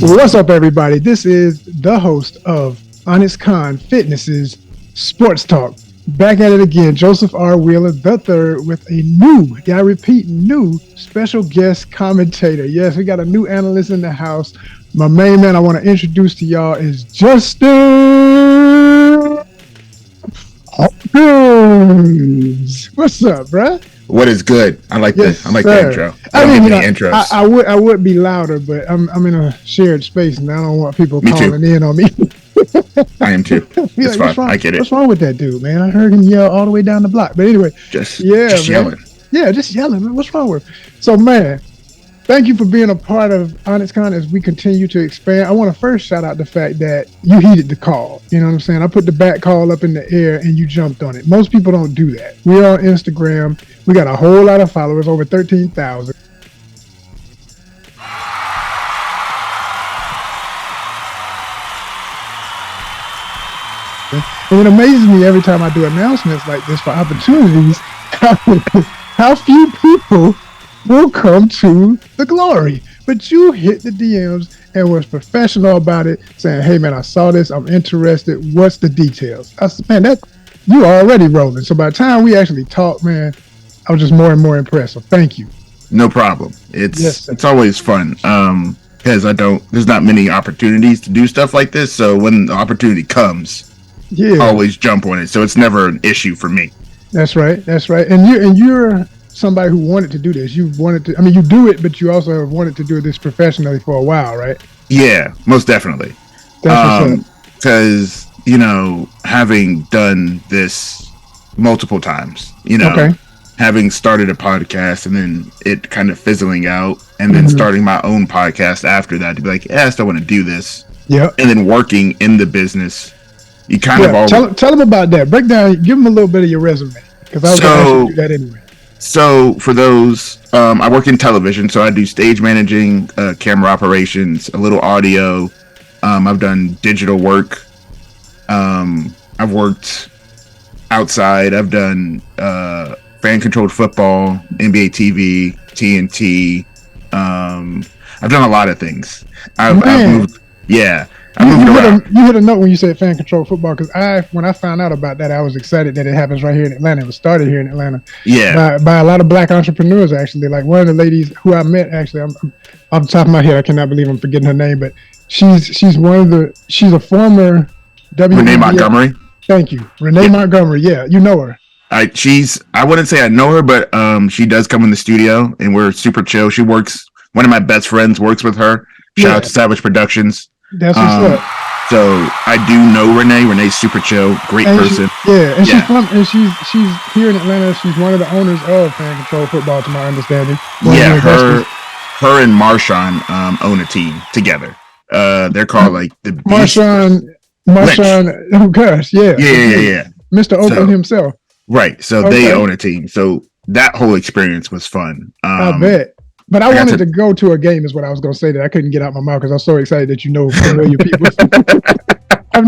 What's up, everybody? This is the host of ONYXCON Fitness Sports Talk. Back at it again, Joseph R. Wheeler III with a new special guest commentator. Yes, we got a new analyst in the house. My main man I want to introduce to y'all is Justin Hawkins. What's up, bruh? What is good? I like Yes, the sir. intro. I mean, you know, intros. I would be louder, but I'm in a shared space and I don't want people Me too. calling in on me. I am too. It's Like, fine. I get it. What's wrong with that dude, man? I heard him yell all the way down the block. But anyway, Just man. yelling. Yeah, just yelling. Man. What's wrong with him? So, man, thank you for being a part of ONYXCON as we continue to expand. I want to first shout out the fact that you heeded the call. You know what I'm saying? I put the back call up in the air and you jumped on it. Most people don't do that. We're on Instagram. We got a whole lot of followers, over 13,000. And it amazes me every time I do announcements like this for opportunities, how few people will come to the glory. But you hit the DMs and was professional about it, saying, hey, man, I saw this. I'm interested. What's the details? I said, man, you are already rolling. So by the time we actually talked, man, I was just more and more impressed. So thank you. No problem. It's always fun. Because there's not many opportunities to do stuff like this. So when the opportunity comes, I always jump on it. So it's never an issue for me. That's right. And you're somebody who wanted to do this. You do it, but you also have wanted to do this professionally for a while, right? Yeah, most definitely. Because, having done this multiple times, having started a podcast and then it kind of fizzling out and then starting my own podcast after that to be like, yeah, I still want to do this. Yeah. And then working in the business, you kind of always... Tell them about that. Break down, give them a little bit of your resume. Because I was going to do that anyway. So for those, I work in television, so I do stage managing, camera operations, a little audio. I've done digital work. I've worked outside. I've done fan-controlled football, NBA TV, TNT. I've done a lot of things. I've moved. Yeah. You hit a note when you said fan control football, because when I found out about that, I was excited that it happens right here in Atlanta. It was started here in Atlanta. Yeah. By a lot of black entrepreneurs, actually. Like one of the ladies who I met, actually, I'm off the top of my head, I cannot believe I'm forgetting her name, but she's a former WNBA. Renee Montgomery. Thank you. Renee Montgomery. Yeah. You know her. I wouldn't say I know her, but she does come in the studio and we're super chill. One of my best friends works with her. Shout out to Savage Productions. That's what's up. So I do know Renee. Renee's super chill, great person. She's here in Atlanta. She's one of the owners of Fan Control Football, to my understanding. Her and Marshawn own a team together. They're called like the Marshawn. Oh gosh, yeah. Mr. Oakland himself. Right. So they own a team. So that whole experience was fun. I bet. But I wanted to go to a game is what I was going to say that I couldn't get out my mouth because I was so excited that you know familiar people. I've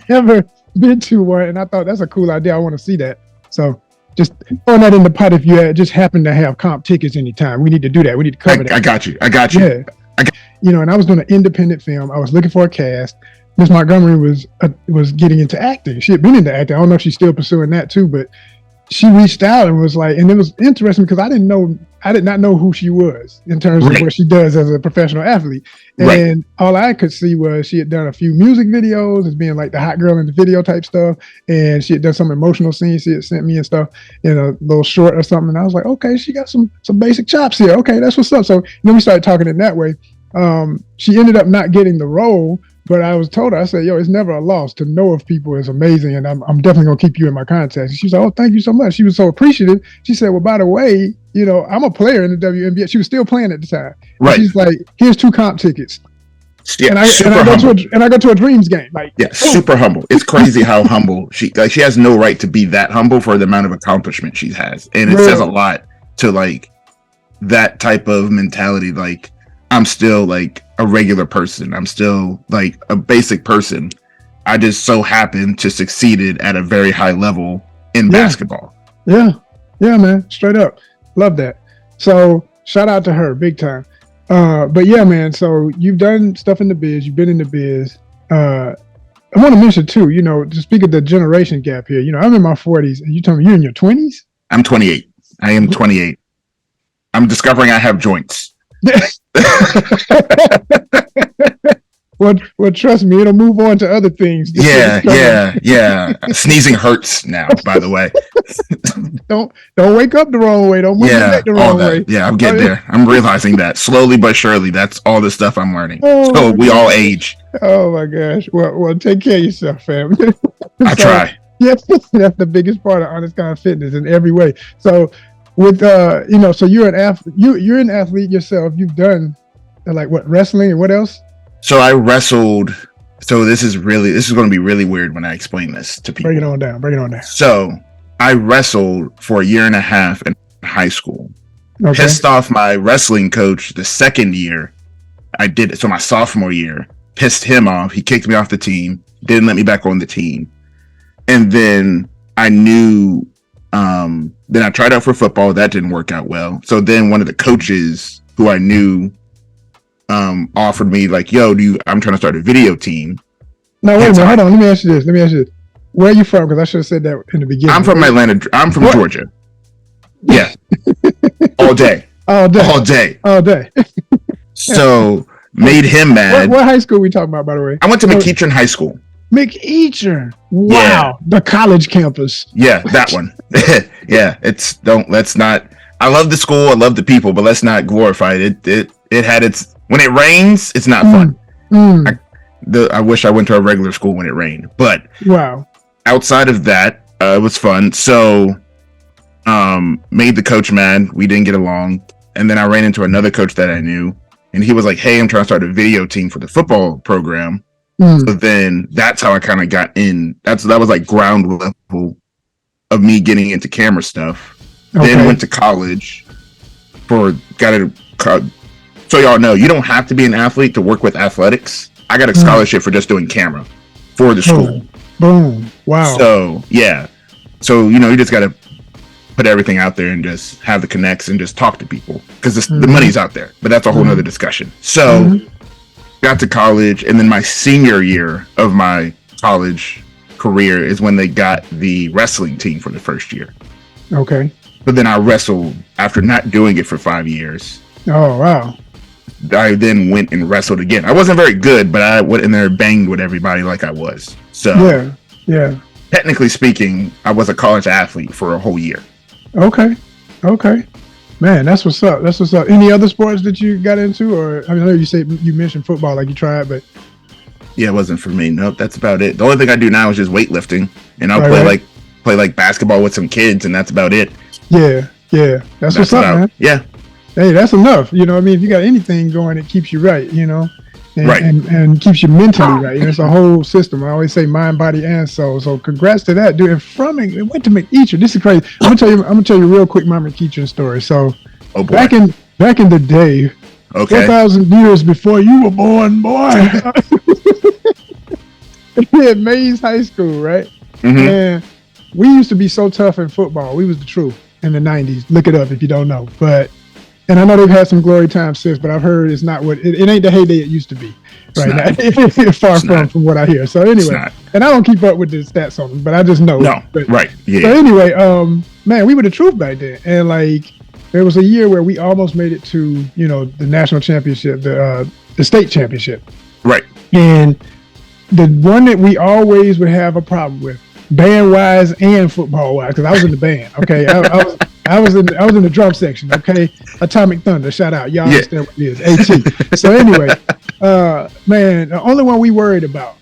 never been to one, and I thought that's a cool idea. I want to see that. So just throwing that in the pot if you just happen to have comp tickets anytime. We need to do that. We need to cover that. I got you. Yeah. And I was doing an independent film. I was looking for a cast. Miss Montgomery was getting into acting. She had been into acting. I don't know if she's still pursuing that too, but she reached out and was like, and it was interesting because I did not know who she was in terms of what she does as a professional athlete. And all I could see was she had done a few music videos as being like the hot girl in the video type stuff. And she had done some emotional scenes she had sent me and stuff in a little short or something. And I was like, okay, she got some basic chops here. Okay, that's what's up. So then we started talking in that way. She ended up not getting the role, but I was told her, I said, yo, it's never a loss. To know of people is amazing, and I'm definitely going to keep you in my contacts. And she said, oh, thank you so much. She was so appreciative. She said, well, by the way, I'm a player in the WNBA. She was still playing at the time. Right. And she's like, here's 2 comp tickets. Yeah, and I go to a Dreams game. Like, super humble. It's crazy how humble she has no right to be that humble for the amount of accomplishment she has. And it says a lot to like that type of mentality. Like, I'm still like a regular person. I'm still like a basic person. I just so happen to succeeded at a very high level in basketball. Yeah, man. Straight up. Love that. So shout out to her, big time. But yeah, man. So you've done stuff in the biz. You've been in the biz. I want to mention too. To speak of the generation gap here. I'm in my 40s, and you told me you're in your 20s. I'm 28. I am 28. I'm discovering I have joints. Well, trust me, it'll move on to other things. Yeah. Sneezing hurts now, by the way. Don't wake up the wrong way. Don't move your neck the wrong way. Yeah, I'm getting there. I'm realizing that slowly but surely. That's all the stuff I'm learning. So we all age. Oh my gosh. Well, take care of yourself, fam. I try. Yes, that's the biggest part of ONYXCON Fitness in every way. So with so you're an athlete. You're an athlete yourself. You've done like what, wrestling and what else? So I wrestled. So this is going to be really weird when I explain this to people. Break it on down. So I wrestled for a year and a half in high school. Okay. Pissed off my wrestling coach the second year I did it. So my sophomore year, pissed him off. He kicked me off the team. Didn't let me back on the team. And then I knew, then I tried out for football. That didn't work out well. So then one of the coaches who I knew offered me like, yo, I'm trying to start a video team. No, wait a minute. Hold on. Let me ask you this. Where are you from? Because I should have said that in the beginning. I'm from Atlanta. I'm from Georgia. Yeah. All day. So made him mad. What high school we talking about, by the way? I went to McEachern High School. McEachern. Wow. Yeah. The college campus. Yeah, that one. Yeah. Let's not. I love the school. I love the people, but let's not glorify it. It had its. When it rains, it's not fun. I wish I went to a regular school when it rained, but wow. Outside of that, it was fun. So, made the coach mad. We didn't get along, and then I ran into another coach that I knew, and he was like, "Hey, I'm trying to start a video team for the football program." So then that's how I kind of got in. That was like ground level of me getting into camera stuff. Okay. Then went to college so y'all know, you don't have to be an athlete to work with athletics. I got a scholarship for just doing camera for the school. Boom. Wow. So, yeah. So, you just got to put everything out there and just have the connects and just talk to people. Because the money's out there. But that's a whole nother discussion. So, got to college. And then my senior year of my college career is when they got the wrestling team for the first year. Okay. But then I wrestled after not doing it for 5 years. Oh, wow. I then went and wrestled again. I wasn't very good, but I went in there and banged with everybody like I was. So yeah. Technically speaking, I was a college athlete for a whole year. Okay. Man, that's what's up. Any other sports that you got into? Or I know you mentioned football, like you tried, but yeah, it wasn't for me. Nope, that's about it. The only thing I do now is just weightlifting, and I'll play like basketball with some kids, and that's about it. Yeah. That's what's up, man. Yeah. Hey, that's enough. If you got anything going, it keeps you right, and, right. and keeps you mentally right. It's a whole system. I always say mind, body, and soul. So congrats to that, dude. And from it went to McEachern. This is crazy. I'm gonna tell you real quick my McEachern story. So back in the day, 4,000 years before you were born, boy. At Mays High School, right? And we used to be so tough in football. We was the truth in the 90s. Look it up if you don't know. And I know they've had some glory times since, but I've heard it's not what it ain't the heyday it used to be right now. It's far from what I hear. So anyway, and I don't keep up with the stats on them, but I just know. No, right. Yeah. So anyway, man, we were the truth back then. And like, there was a year where we almost made it to, the national championship, the state championship. Right. And the one that we always would have a problem with, band wise and football wise, because I was in the band. Okay. I was in the drum section, okay? Atomic Thunder, shout out. Y'all understand what it is. AT. So anyway, man, the only one we worried about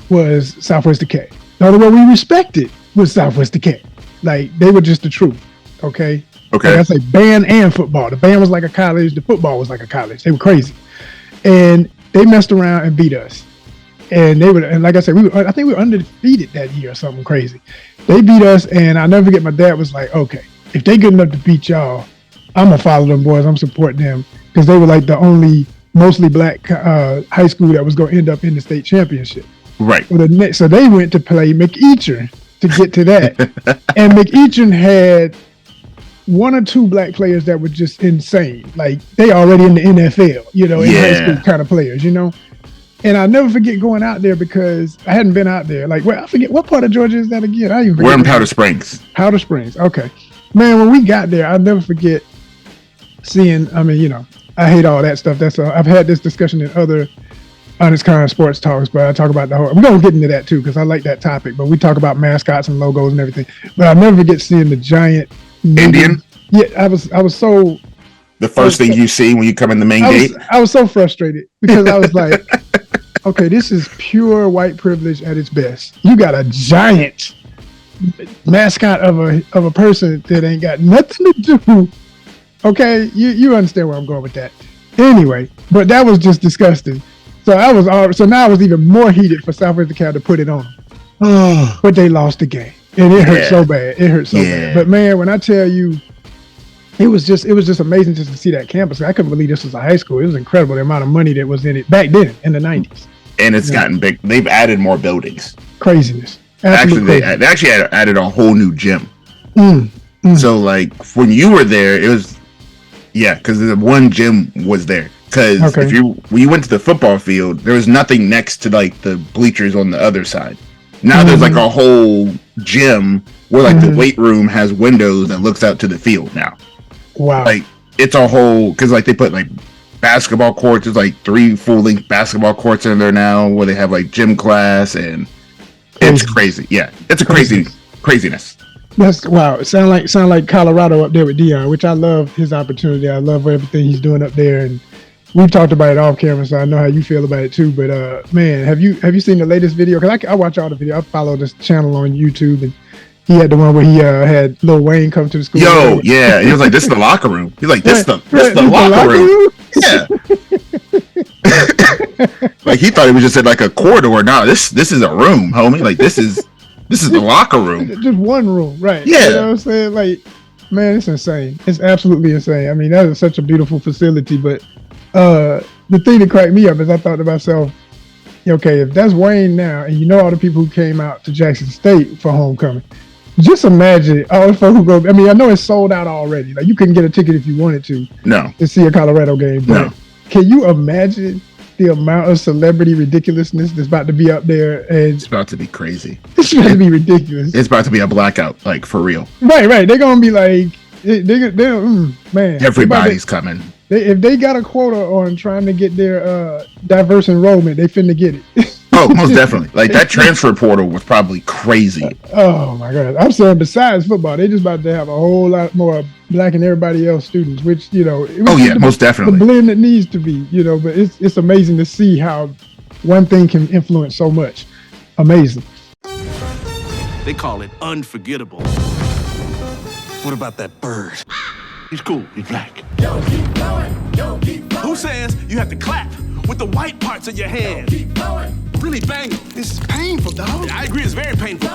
was Southwest Decay. The only one we respected was Southwest Decay. Like, they were just the truth, okay? Okay. Like I say, band and football. The band was like a college. The football was like a college. They were crazy. And they messed around and beat us. And like I said, I think we were undefeated that year or something crazy. They beat us, and I'll never forget, my dad was like, okay, if they good enough to beat y'all, I'm going to follow them boys. I'm supporting them, because they were like the only mostly black high school that was going to end up in the state championship. Right. So they went to play McEachern to get to that. And McEachern had one or two black players that were just insane. Like they already in the NFL, in high school kind of players, And I'll never forget going out there because I hadn't been out there. Like, I forget what part of Georgia is that again? We're in Powder Springs. Powder Springs. Okay, man. When we got there, I'll never forget seeing. I hate all that stuff. I've had this discussion in other ONYXCON sports talks, but I talk about the whole. We're gonna get into that too because I like that topic. But we talk about mascots and logos and everything. But I'll never forget seeing the giant Indian. Yeah, I was so. The first thing you see when you come in the main gate. I was so frustrated because I was like, okay, this is pure white privilege at its best. You got a giant mascot of a person that ain't got nothing to do. Okay, you understand where I'm going with that. Anyway, but that was just disgusting. So now I was even more heated for Southwestern Cal to put it on. But they lost the game, and it hurt so bad. It hurt so bad. But man, when I tell you, it was just amazing just to see that campus. I couldn't believe this was a high school. It was incredible the amount of money that was in it back then in the 90s. And it's gotten big. They've added more buildings. Craziness. They actually added a whole new gym. So like when you were there, it was because the one gym was there. Because when you went to the football field, there was nothing next to like the bleachers on the other side. Now there's like a whole gym where like the weight room has windows that looks out to the field now. Wow. Like it's a whole, because like they put like basketball courts. There's like 3 full-length basketball courts in there now where they have like gym class, and it's crazy. Yeah, it's a craziness. That's wow. It sound like Colorado up there with Dion, which I love his opportunity. I love everything he's doing up there, and we've talked about it off camera, so I know how you feel about it too. But man, have you seen the latest video? Because I watch all the video. I follow this channel on YouTube, and he had the one where he had Lil Wayne come to the school. Yo, yeah, he was like, "This is the locker room." He's like, "This the locker room." Yeah. Like he thought he was just in like a corridor. No, this is a room, homie. Like this is the locker room. Just one room, right? Yeah. You know what I'm saying? Like, man, it's insane. It's absolutely insane. I mean, that is such a beautiful facility. But the thing that cracked me up is I thought to myself, okay, if that's Wayne now, and all the people who came out to Jackson State for homecoming, just imagine all the folks who go. I mean, I know it's sold out already. Like you couldn't get a ticket if you wanted to. No. To see a Colorado game. But can you imagine the amount of celebrity ridiculousness that's about to be up there? And it's about to be crazy. It's about to be ridiculous. It's about to be a blackout, like for real. Right. They're gonna be like, man. Everybody's coming. If they got a quota on trying to get their diverse enrollment, they finna get it. Oh, most definitely. Like that transfer portal was probably crazy. Oh my God. I'm saying besides football, they just about to have a whole lot more black and everybody else students, which, most definitely. The blend that needs to be, but it's amazing to see how one thing can influence so much. Amazing. They call it unforgettable. What about that bird? He's cool. He's black. Yo, keep going. Yo, keep going. Who says you have to clap with the white parts of your hands? Yo, keep going. Really bang it. This is painful, dog. I agree, it's very painful.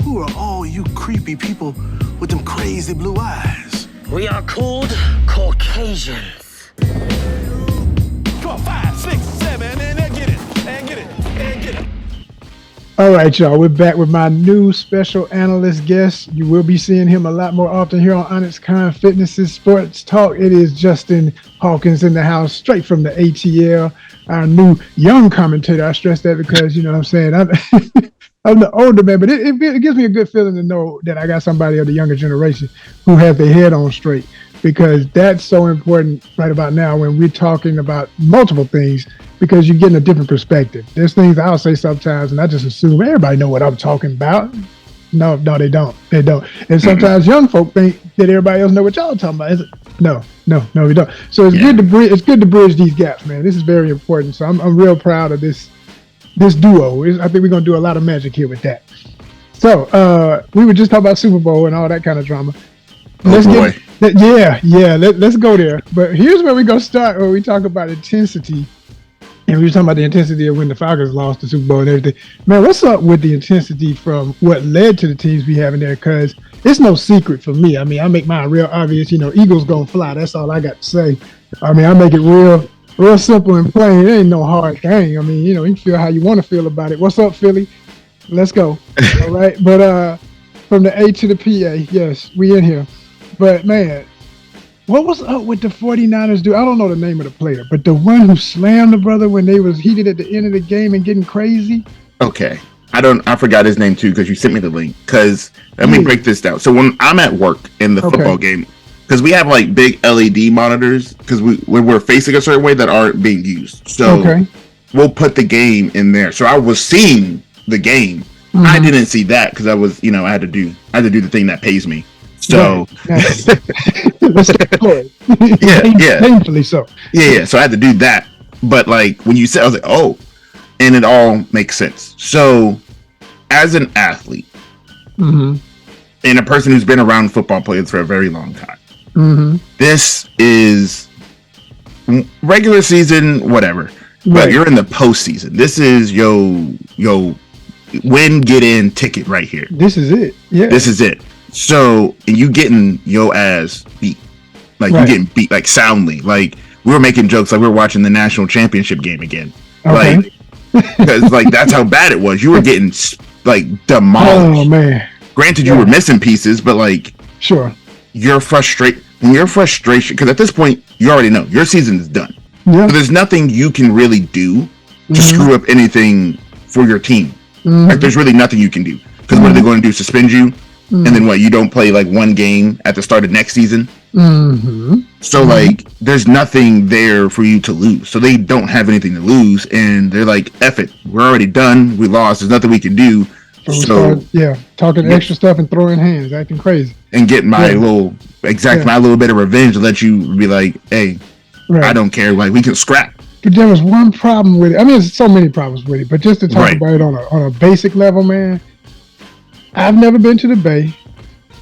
Who are all you creepy people with them crazy blue eyes? We are called Caucasians. Come on, 5, 6, 7, and get it, and get it, and get it. All right, y'all. We're back with my new special analyst guest. You will be seeing him a lot more often here on ONYXCON Fitness Sports Talk. It is Justin Hawkins in the house, straight from the ATL. Our new young commentator. I stress that because, you know what I'm saying, I'm the older man, but it gives me a good feeling to know that I got somebody of the younger generation who has their head on straight, because that's so important right about now when we're talking about multiple things, because you're getting a different perspective. There's things I'll say sometimes and I just assume everybody know what I'm talking about. No, they don't. They don't. And sometimes young folk think that everybody else know what y'all talking about. No, we don't. So it's good to bridge these gaps, man. This is very important. So I'm real proud of this duo. I think we're gonna do a lot of magic here with that. So we were just talking about Super Bowl and all that kind of drama. Let's go there. But here's where we're gonna start when we talk about intensity. And we were talking about the intensity of when the Falcons lost the Super Bowl and everything. Man, what's up with the intensity from what led to the teams we have in there? Because it's no secret for me. I mean, I make mine real obvious. Eagles gonna fly. That's all I got to say. I mean, I make it real simple and plain. It ain't no hard thing. I mean, you can feel how you want to feel about it. What's up, Philly? Let's go. All right. But from the A to the PA, yes, we in here. But man, what was up with the 49ers dude? I don't know the name of the player, but the one who slammed the brother when they was heated at the end of the game and getting crazy. Okay. I forgot his name too because you sent me the link. Because let me break this down. So when I'm at work in the football game, because we have like big LED monitors because we're facing a certain way that aren't being used. So we'll put the game in there. So I was seeing the game. Mm-hmm. I didn't see that because I was, I had to do the thing that pays me. So yeah, painfully so. Yeah. So I had to do that. But like when you said, I was like, oh, and it all makes sense. So as an athlete and a person who's been around football players for a very long time, this is regular season, whatever. But you're in the postseason. This is yo win, get in ticket right here. This is it. Yeah. This is it. So, and you getting your ass beat. Like you getting beat like soundly. Like we were making jokes like we were watching the national championship game again. Okay. Like because like that's how bad it was. You were getting like demolished. Oh man. Granted, you were missing pieces, but like your frustration, because at this point you already know your season is done. Yeah. So there's nothing you can really do to screw up anything for your team. Like there's really nothing you can do because what are they going to do? Suspend you, and then what? You don't play like one game at the start of next season. So like there's nothing there for you to lose. So they don't have anything to lose, and they're like, "F it, we're already done. We lost. There's nothing we can do." So talking extra stuff and throwing hands, acting crazy, and getting my little my little bit of revenge to let you be like, "Hey, I don't care. Like we can scrap." But there was one problem with it. I mean, there's so many problems with it. But just to talk about it on a basic level, man, I've never been to the Bay.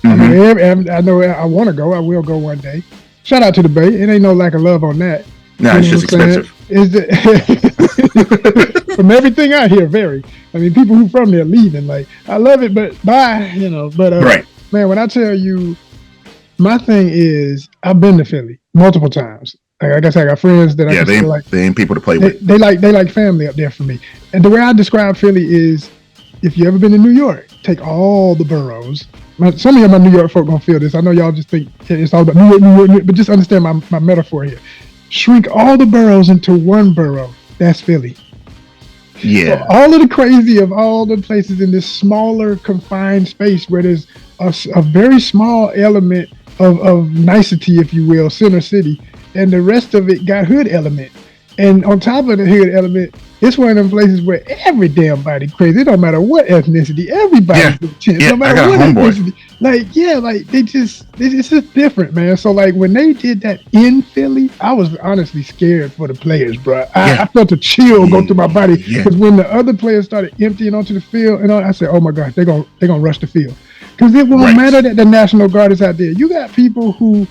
I know I want to go. I will go one day. Shout out to the Bay. It ain't no lack of love on that. No, it's just expensive. From everything I hear, very. I mean, people who from there leaving, like, I love it, but bye, But, man, when I tell you, my thing is, I've been to Philly multiple times. Like I said, I got friends that they ain't people to play with. They like family up there for me. And the way I describe Philly is, if you ever been to New York, take all the boroughs. Some of y'all, my New York folk gonna feel this. I know y'all just think it's all about New York, but just understand my metaphor here. Shrink all the boroughs into one borough. That's Philly. Yeah. So all of the crazy of all the places in this smaller confined space where there's a very small element of nicety, if you will, center city, and the rest of it got hood element. And on top of the hood element, it's one of them places where every damn body crazy. It don't matter what ethnicity, everybody's intense. No matter what ethnicity. It's just different, man. So like when they did that in Philly, I was honestly scared for the players, bro. I felt a chill go through my body because when the other players started emptying onto the field, and I said, "Oh my gosh, they're gonna rush the field," because it won't matter that the National Guard is out there. You got people who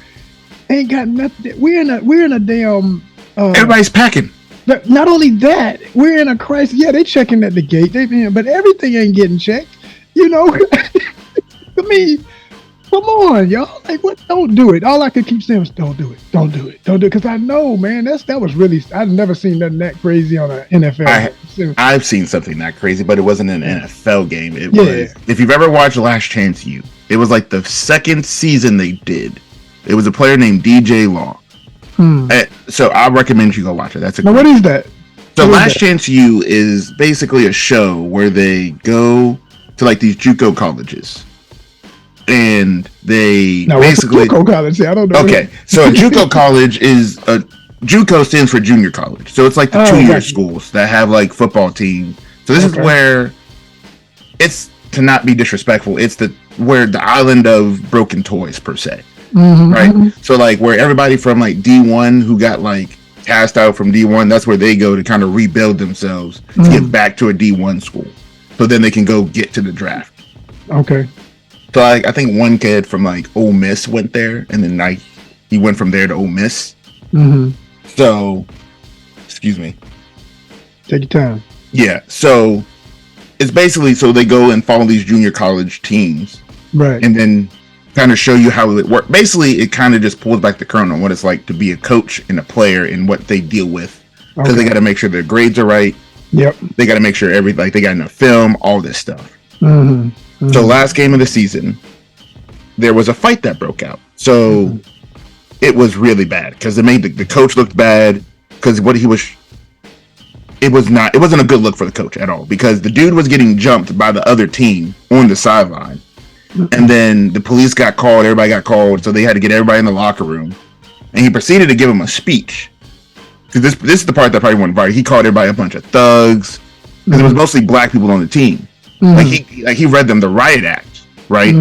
ain't got nothing. We're in a damn. Everybody's packing. Not only that, we're in a crisis. Yeah, they checking at the gate. But everything ain't getting checked. I mean, come on, y'all. Like, what? Don't do it. All I could keep saying was, don't do it. Don't do it. Don't do it. Because I know, man, that was really. I've never seen nothing that crazy on an NFL. I've seen something that crazy, but it wasn't an NFL game. It was. If you've ever watched Last Chance U, it was like the second season they did. It was a player named DJ Law. So I recommend you go watch it. Now, what is that? So Last Chance U is basically a show where they go to like these JUCO colleges, and they basically JUCO college. I don't know. Okay, so a JUCO college is JUCO stands for junior college. So it's like the 2-year schools that have like football teams. So this is where it's, to not be disrespectful, it's where the island of broken toys per se. Right, so like where everybody from like D1 who got like cast out from D1, that's where they go to kind of rebuild themselves to get back to a D1 school, so then they can go get to the draft. Okay. So like I think one kid from like Ole Miss went there, and then like he went from there to Ole Miss. So, excuse me. Take your time. Yeah. So it's basically so they go and follow these junior college teams, right, and then kind of show you how it works. Basically, it kind of just pulls back the curtain on what it's like to be a coach and a player and what they deal with, because they got to make sure their grades are right. Yep. They got to make sure they got enough film, all this stuff. So last game of the season, there was a fight that broke out. So it was really bad because it made the coach look bad because it wasn't a good look for the coach at all because the dude was getting jumped by the other team on the sideline. And then the police got called, everybody got called, so they had to get everybody in the locker room. And he proceeded to give him a speech. Because this is the part that probably went viral. He called everybody a bunch of thugs. And it was mostly black people on the team. Like he read them the riot act, right?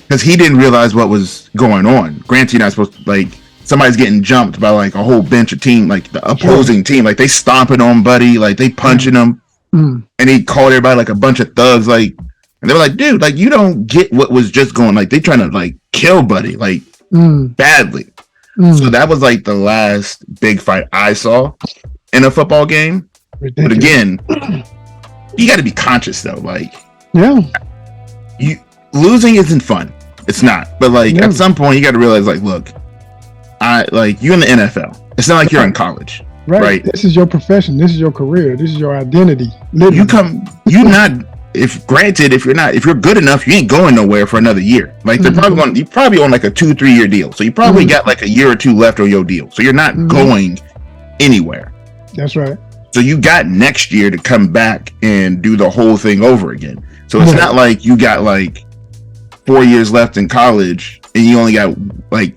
Because he didn't realize what was going on. Granted, you're not supposed to, like, somebody's getting jumped by like a whole bench of team, like the opposing team, like they stomping on Buddy, like they punching him. And he called everybody like a bunch of thugs, like, and they were like, dude, like you don't get what was just going, like they trying to like kill Buddy, like badly. So that was like the last big fight I saw in a football game. Ridiculous. But again, you got to be conscious though, like you losing isn't fun. It's not, but like at some point you got to realize, like, look, you're in the NFL. It's not like you're in college, right? This is your profession. This is your career. This is your identity. Literally. If you're good enough, you ain't going nowhere for another year. Like you're probably on like a 2-3 year deal. So you probably got like a year or two left on your deal. So you're not going anywhere. That's right. So you got next year to come back and do the whole thing over again. So it's not like you got like 4 years left in college and you only got like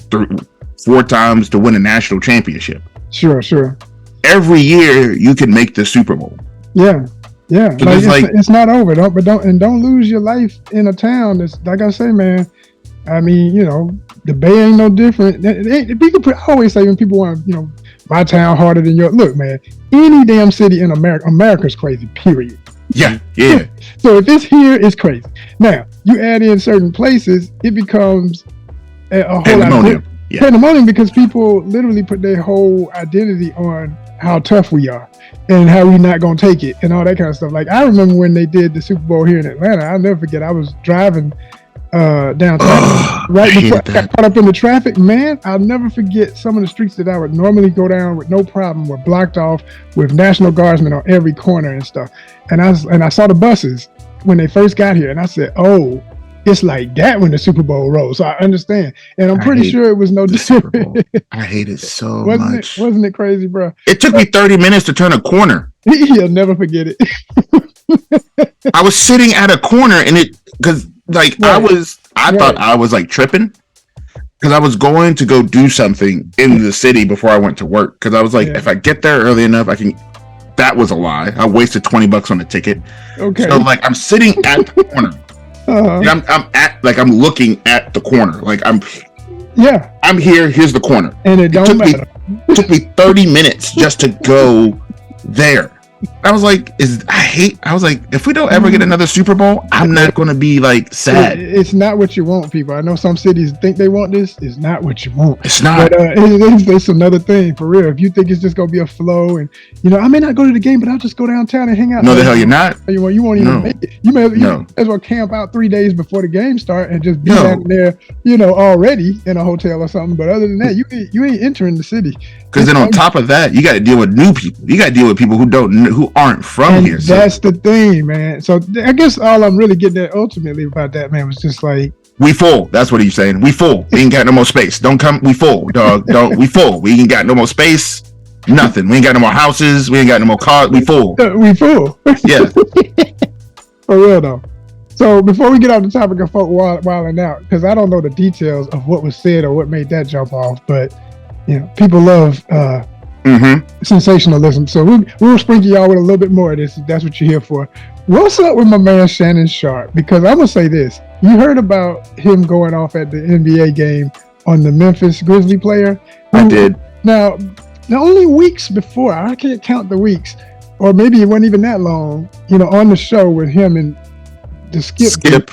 4 times to win a national championship. Sure. Every year you can make the Super Bowl. Yeah. So it's not over. Don't lose your life in a town that's, like I say, man. I mean, the Bay ain't no different. I always say when people want, my town harder than yours. Look, man, any damn city in America's crazy. Period. Yeah. So if it's here, it's crazy. Now you add in certain places, it becomes a whole pandemonium. Pandemonium because people literally put their whole identity on how tough we are and how we not gonna take it and all that kind of stuff. Like I remember when they did the Super Bowl here in Atlanta. I'll never forget. I was driving downtown right before I got caught up in the traffic. Man, I'll never forget some of the streets that I would normally go down with no problem were blocked off with National Guardsmen on every corner and stuff. And I saw the buses when they first got here, and I said, "Oh, it's like that when the Super Bowl rolls." So I understand, and I'm pretty sure it was no different. I hate it so much. Wasn't it crazy, bro? It took me 30 minutes to turn a corner. You'll never forget it. I was sitting at a corner, and I thought I was like tripping because I was going to go do something in the city before I went to work. Because I was like, if I get there early enough, I can. That was a lie. I wasted $20 on the ticket. Okay. So like I'm sitting at the corner. I'm looking at the corner. Like I'm here. Here's the corner. And it matter. It took me 30 minutes just to go there. I was like, if we don't ever get another Super Bowl, I'm not going to be like sad. It's not what you want, people. I know some cities think they want this. It's not what you want. It's not. But it's another thing for real. If you think it's just going to be a flow and, I may not go to the game, but I'll just go downtown and hang out. No, the hell you're not. You won't even make it. You may as well camp out 3 days before the game start and just be down there, already in a hotel or something. But other than that, you ain't entering the city. Because then on top of that, you got to deal with new people. You got to deal with people who aren't from here. So. That's the thing, man. So I guess all I'm really getting at ultimately about that, man, was just like, we full. That's what he's saying. We full. We ain't got no more space. Don't come. We full, dog. We full. We ain't got no more space. Nothing. We ain't got no more houses. We ain't got no more cars. We full. We full. Yeah. For real though. So before we get off the topic of folk wilding out, because I don't know the details of what was said or what made that jump off, but people love sensationalism. So we'll sprinkle y'all with a little bit more of this if that's what you're here for. What's up with my man Shannon Sharp? Because I'm gonna say this: you heard about him going off at the NBA game on the Memphis Grizzly player? I did. Now, only weeks before, I can't count the weeks, or maybe it wasn't even that long. On the show with him and the Skip.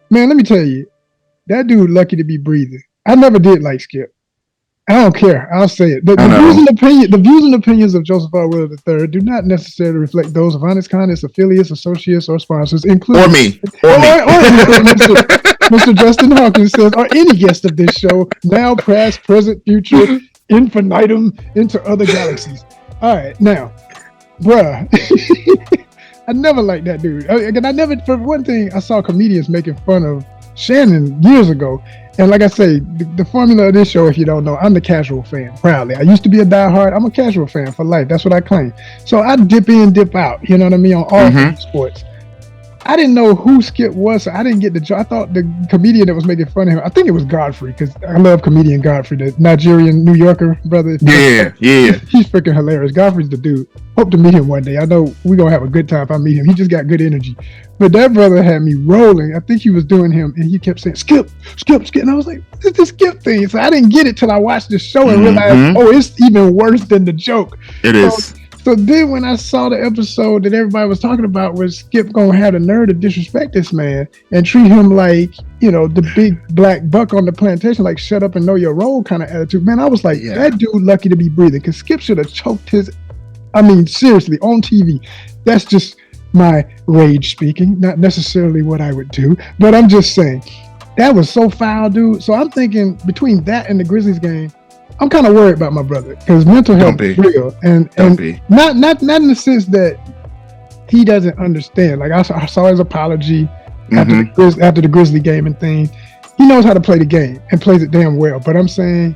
Man, let me tell you, that dude lucky to be breathing. I never did like Skip. I don't care. I'll say it. The views and opinions of Joseph R. Willard III do not necessarily reflect those of ONYXCON, its affiliates, associates, or sponsors, including or Mr. Justin Hawkins says, or any guest of this show, now, past, present, future, infinitum, into other galaxies. All right, now, bruh, I never liked that dude. For one thing, I saw comedians making fun of Shannon years ago. And like I say, the formula of this show, if you don't know, I'm the casual fan, proudly. I used to be a diehard. I'm a casual fan for life. That's what I claim. So I dip in, dip out, you know what I mean, on all sports. I didn't know who Skip was, so I didn't get the joke. I thought the comedian that was making fun of him, I think it was Godfrey, because I love comedian Godfrey, the Nigerian New Yorker brother. Yeah. He's freaking hilarious. Godfrey's the dude. Hope to meet him one day. I know we're going to have a good time if I meet him. He just got good energy. But that brother had me rolling. I think he was doing him, and he kept saying, Skip. And I was like, what is this Skip thing? So I didn't get it till I watched the show and realized, it's even worse than the joke. It is. So then when I saw the episode that everybody was talking about was Skip gonna have the nerve to disrespect this man and treat him like, the big black buck on the plantation, like shut up and know your role kind of attitude. Man, I was like, that dude lucky to be breathing, because Skip should have choked seriously, on TV. That's just my rage speaking, not necessarily what I would do, but I'm just saying, that was so foul, dude. So I'm thinking between that and the Grizzlies game, I'm kind of worried about my brother, because mental health is real, and not in the sense that he doesn't understand. Like I saw his apology after the Grizzly game and thing. He knows how to play the game and plays it damn well. But I'm saying,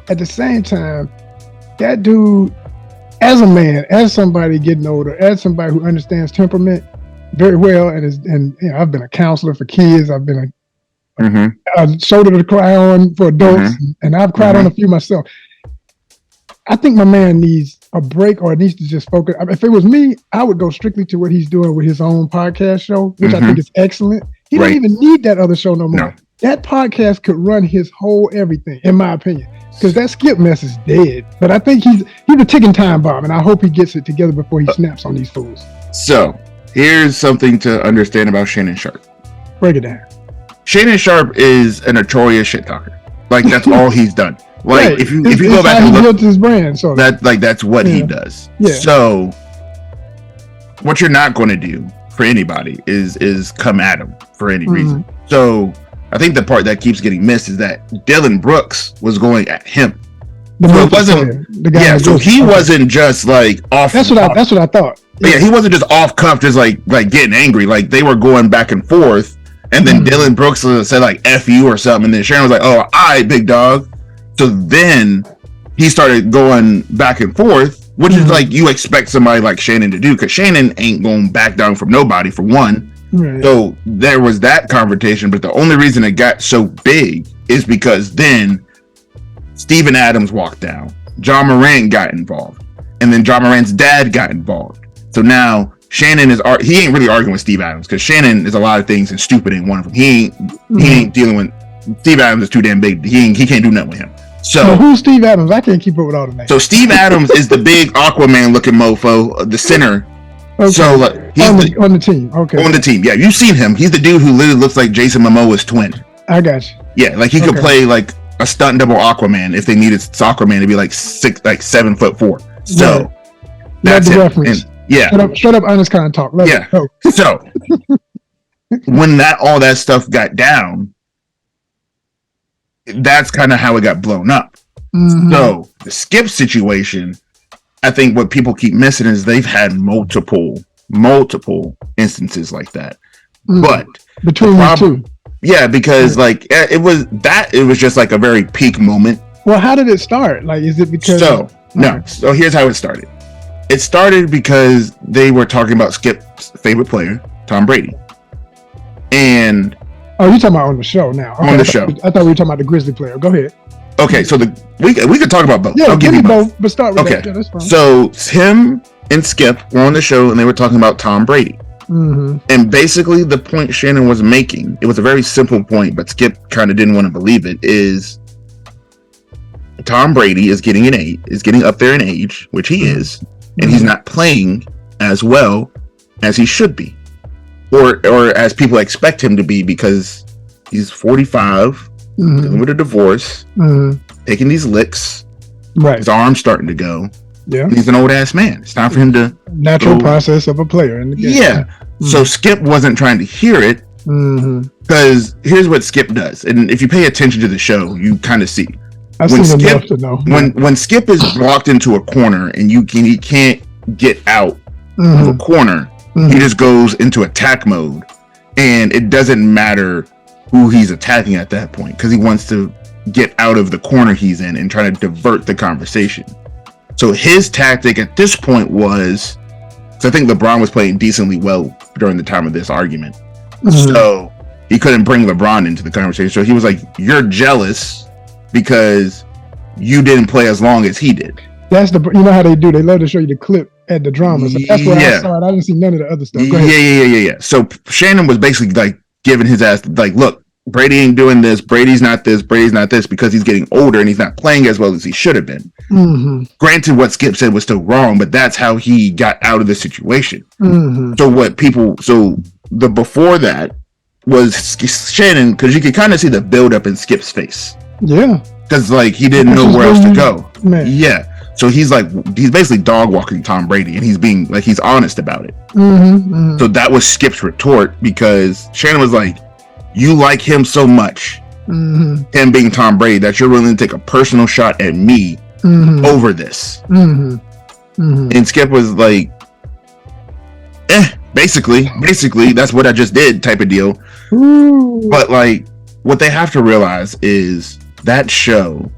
at the same time, that dude, as a man, as somebody getting older, as somebody who understands temperament very well, and I've been a counselor for kids. I've been a shoulder to cry on for adults, and I've cried on a few myself. I think my man needs a break, or needs to just focus. If it was me, I would go strictly to what he's doing with his own podcast show, which I think is excellent. He don't even need that other show no more. No. That podcast could run his whole everything, in my opinion, because that Skip mess is dead. But I think he's a ticking time bomb, and I hope he gets it together before he snaps on these fools. So here's something to understand about Shannon Sharpe. Break it down. Shannon Sharpe is a notorious shit talker. Like, that's all he's done. Like, if you go back and look, his brand, so that's what he does. Yeah. So what you're not going to do for anybody is come at him for any reason. So I think the part that keeps getting missed is that Dylan Brooks was going at him. So it wasn't the guy. So he wasn't just like off. That's what I thought. Yeah, he wasn't just off cuff, just like getting angry. Like, they were going back and forth. And then Dylan Brooks said like F you or something. And then Sharon was like, oh, all right, big dog. So then he started going back and forth, which is like you expect somebody like Shannon to do, because Shannon ain't going back down from nobody, for one. Right. So there was that confrontation. But the only reason it got so big is because then Steven Adams walked down. John Morant got involved. And then John Morant's dad got involved. So now Shannon he ain't really arguing with Steve Adams, because Shannon is a lot of things and stupid ain't one of them. He ain't dealing with Steve Adams. Is too damn big. He can't do nothing with him. So who's Steve Adams? I can't keep up with all the names. So Steve Adams is the big Aquaman looking mofo, the center. Okay. So he's on the team. Okay. On the team. Yeah, you've seen him. He's the dude who literally looks like Jason Momoa's twin. I got you. Yeah, like he could play like a stunt double Aquaman if they needed Aquaman to be like 7'4". So that's the it. reference. Straight up honest kind of talk. So when all that stuff got down, that's kind of how it got blown up. So the Skip situation, I think what people keep missing is they've had multiple instances like that. But between the two, because like it was just like a very peak moment. Well, how did it start? Like, is it because So here's how it started. It started because they were talking about Skip's favorite player, Tom Brady. And you're talking about on the show now. Okay, on the show. I thought we were talking about the Grizzly player. Go ahead. Okay, so we could talk about both. Yeah, I'll give you both, but start with that. Yeah, that's fine. So him and Skip were on the show, and they were talking about Tom Brady. And basically the point Shannon was making, it was a very simple point, but Skip kind of didn't want to believe it, is Tom Brady is getting up there in age, which he is, and he's not playing as well as he should be, or as people expect him to be, because he's 45, dealing with a divorce, taking these licks, right? His arm's starting to go. Yeah, and he's an old ass man. It's time for him to natural process of a player in the game. Yeah. So Skip wasn't trying to hear it, because here's what Skip does, and if you pay attention to the show, you kind of see. When Skip is blocked into a corner and he can't get out of a corner, he just goes into attack mode, and it doesn't matter who he's attacking at that point, because he wants to get out of the corner he's in and try to divert the conversation. So his tactic at this point was, so I think LeBron was playing decently well during the time of this argument. So he couldn't bring LeBron into the conversation. So he was like, you're jealous because you didn't play as long as he did. That's the, you know how they do. They love to show you the clip at the drama. So that's where I saw it. I didn't see none of the other stuff. Go ahead. Yeah. So Shannon was basically like giving his ass, like, look, Brady ain't doing this. Brady's not this. Brady's not this, because he's getting older and he's not playing as well as he should have been. Granted, what Skip said was still wrong, but that's how he got out of the situation. So the before that was Shannon, because you could kind of see the build up in Skip's face. Yeah. Because like he didn't know where else to go. Man. Yeah. So he's basically dog walking Tom Brady, and he's being like, he's honest about it. So that was Skip's retort, because Shannon was like, you like him so much, him being Tom Brady, that you're willing to take a personal shot at me over this. And Skip was like, basically that's what I just did type of deal. But like, what they have to realize is that show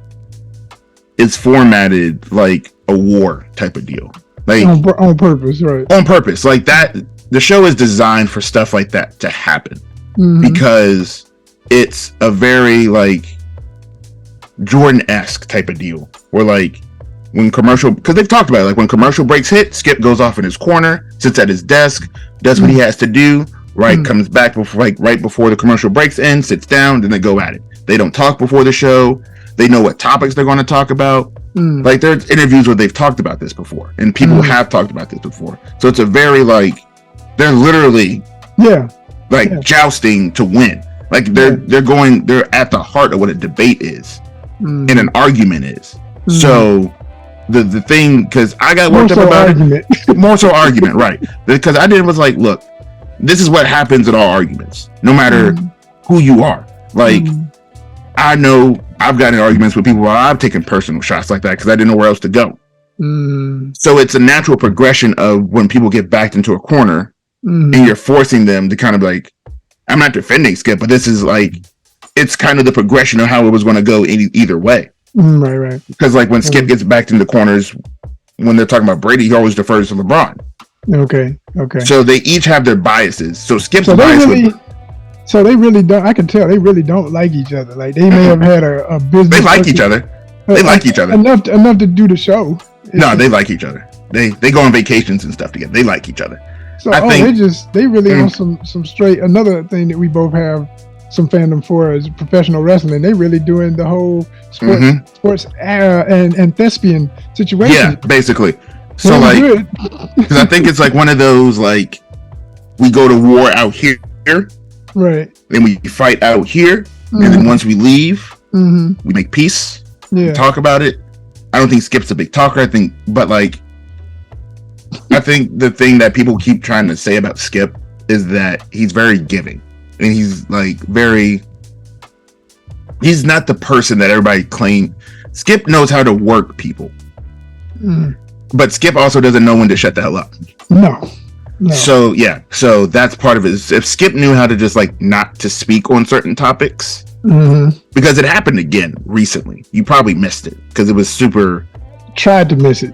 is formatted like a war type of deal, like on purpose, right? On purpose, like that. The show is designed for stuff like that to happen, because it's a very like Jordan-esque type of deal, where like when commercial, because they've talked about it, like when commercial breaks hit, Skip goes off in his corner, sits at his desk, does what he has to do, right? Comes back before, like right before the commercial breaks end, sits down, then they go at it. They don't talk before the show. They know what topics they're going to talk about. Like there's interviews where they've talked about this before, and people have talked about this before. So it's a very like, they're literally jousting to win. Like they're at the heart of what a debate is and an argument is. So the thing, because I got worked up about it, more so argument, right? Because I was like, look, this is what happens in all arguments, no matter who you are. Like I know I've gotten in arguments with people where I've taken personal shots like that because I didn't know where else to go. So it's a natural progression of when people get backed into a corner and you're forcing them to kind of like, I'm not defending Skip, but this is like, it's kind of the progression of how it was going to go either way. Right. Because like when Skip gets backed into corners, when they're talking about Brady, he always defers to LeBron. Okay. So they each have their biases. So Skip's bias. So they really don't. I can tell they really don't like each other. Like they may have had a business. They like each other. They like each other enough to do the show. No, they like each other. They go on vacations and stuff together. They like each other. So I think they really on some straight. Another thing that we both have some fandom for is professional wrestling. They really doing the whole sports and thespian situation. Yeah, basically. So like, because I think it's like one of those like, we go to war out here. Right. Then we fight out here, and then once we leave, we make peace. We talk about it. I don't think Skip's a big talker. I think the thing that people keep trying to say about Skip is that he's very giving, and he's like he's not the person that everybody claims. Skip knows how to work people, but Skip also doesn't know when to shut the hell up. No. So that's part of it. If Skip knew how to just like not to speak on certain topics, because it happened again recently, you probably missed it because it was super. Tried to miss it.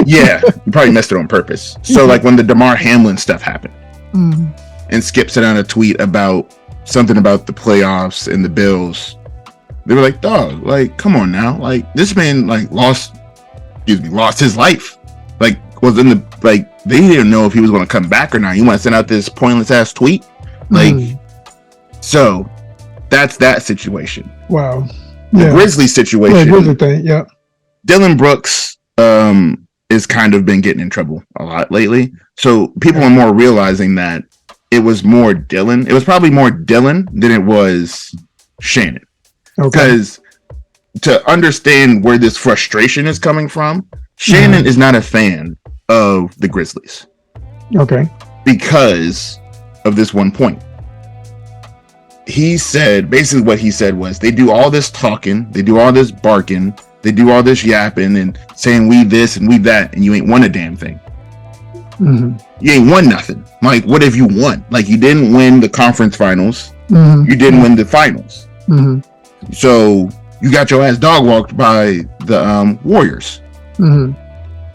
Yeah, you probably missed it on purpose. So like when the DeMar Hamlin stuff happened, and Skip sent out a tweet about something about the playoffs and the Bills, they were like, "Dog, like come on now, like this man like lost his life, like was in the like." They didn't know if he was going to come back or not. You want to send out this pointless ass tweet? Like, so that's that situation. Wow. The Grizzly situation. Yeah, Grizzly thing, yeah. Dylan Brooks is kind of been getting in trouble a lot lately. So people are more realizing that it was more Dylan. It was probably more Dylan than it was Shannon. Because to understand where this frustration is coming from, Shannon is not a fan of the Grizzlies. Okay. Because of this one point. He said, basically what he said was, they do all this talking, they do all this barking, they do all this yapping and saying we this and we that, and you ain't won a damn thing. You ain't won nothing. Like, what have you won? Like, you didn't win the conference finals. You didn't win the finals. So you got your ass dog walked by the Warriors.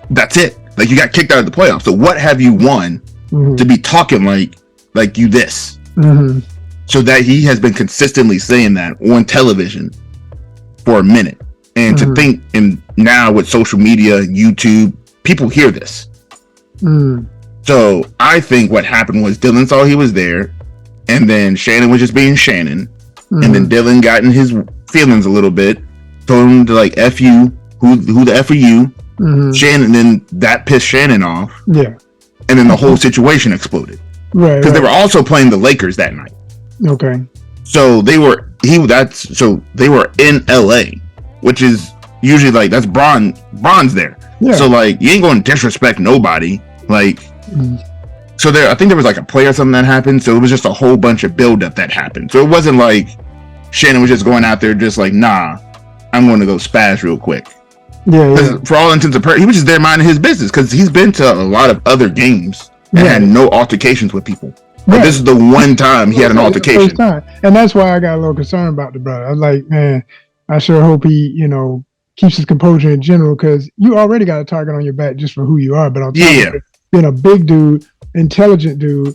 That's it. Like, you got kicked out of the playoffs. So what have you won to be talking like you this? So that he has been consistently saying that on television for a minute. And to think, and now with social media, YouTube, people hear this. So I think what happened was Dylan saw he was there, and then Shannon was just being Shannon, and then Dylan got in his feelings a little bit, told him to like F you, who the F are you? Shannon, then that pissed Shannon off. Yeah. And then the whole situation exploded. Right. Because they were also playing the Lakers that night. Okay. So they were in LA, which is usually like, that's Bron's there. Yeah. So like, you ain't going to disrespect nobody. Like, so I think there was like a play or something that happened. So it was just a whole bunch of buildup that happened. So it wasn't like Shannon was just going out there just like, nah, I'm going to go spaz real quick. Yeah. For all intents and purposes, he was just there minding his business, because he's been to a lot of other games and had no altercations with people. But this is the one time he had an altercation. And that's why I got a little concerned about the brother. I was like, man, I sure hope he, keeps his composure in general, because you already got a target on your back just for who you are. But on top of it, being a big dude, intelligent dude,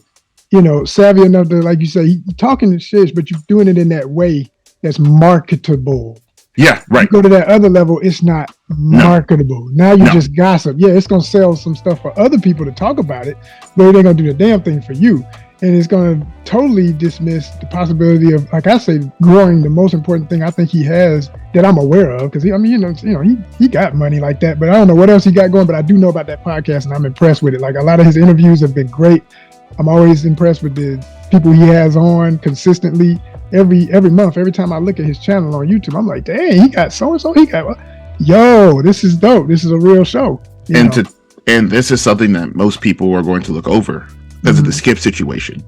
savvy enough to, like you say, you talking to shit, but you're doing it in that way that's marketable. Yeah, right. You go to that other level, it's not marketable. Now you just gossip. Yeah, it's going to sell some stuff for other people to talk about it, but it ain't going to do the damn thing for you. And it's going to totally dismiss the possibility of, like I say, growing the most important thing I think he has that I'm aware of. Because he got money like that, but I don't know what else he got going. But I do know about that podcast, and I'm impressed with it. Like, a lot of his interviews have been great. I'm always impressed with the people he has on consistently. Every month, every time I look at his channel on YouTube, I'm like, dang, he got so-and-so. He got, this is dope. This is a real show. And this is something that most people are going to look over because of the Skip situation.